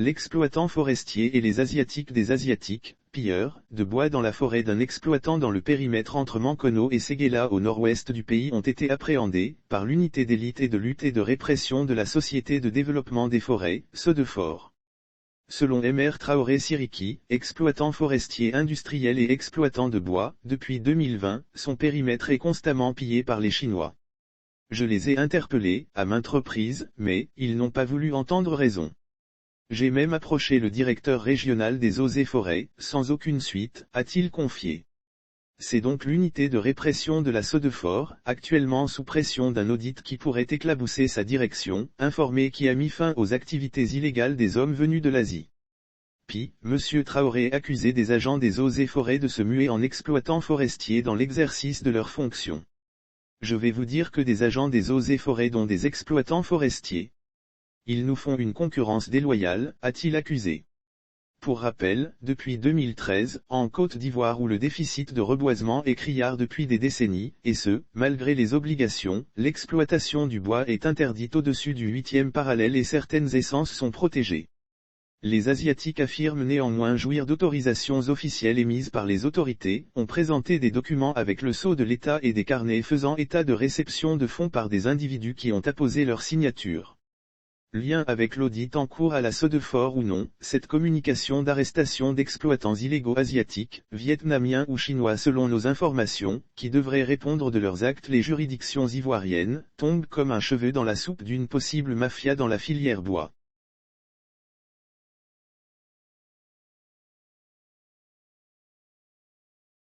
l'exploitant forestier et les Asiatiques des Asiatiques, pilleurs, de bois dans la forêt d'un exploitant dans le périmètre entre Mankono et Ségéla au nord-ouest du pays ont été appréhendés, par l'unité d'élite et de lutte et de répression de la Société de développement des forêts, SODEFOR. Selon Mr Traoré Siriki, exploitant forestier industriel et exploitant de bois, depuis 2020, son périmètre est constamment pillé par les Chinois. Je les ai interpellés, à maintes reprises, mais, ils n'ont pas voulu entendre raison. J'ai même approché le directeur régional des eaux et forêts, sans aucune suite, a-t-il confié. C'est donc l'unité de répression de la SODEFOR, actuellement sous pression d'un audit qui pourrait éclabousser sa direction, informé qui a mis fin aux activités illégales des hommes venus de l'Asie. Puis, M. Traoré accusé des agents des eaux et forêts de se muer en exploitants forestiers dans l'exercice de leurs fonctions. Je vais vous dire que des agents des eaux et forêts dont des exploitants forestiers. Ils nous font une concurrence déloyale, a-t-il accusé. Pour rappel, depuis 2013, en Côte d'Ivoire où le déficit de reboisement est criard depuis des décennies, et ce, malgré les obligations, l'exploitation du bois est interdite au-dessus du 8e parallèle et certaines essences sont protégées. Les Asiatiques affirment néanmoins jouir d'autorisations officielles émises par les autorités, ont présenté des documents avec le sceau de l'État et des carnets faisant état de réception de fonds par des individus qui ont apposé leur signature. Lien avec l'audit en cours à la SODEFOR ou non, cette communication d'arrestation d'exploitants illégaux asiatiques, vietnamiens ou chinois selon nos informations, qui devraient répondre de leurs actes les juridictions ivoiriennes, tombe comme un cheveu dans la soupe d'une possible mafia dans la filière bois.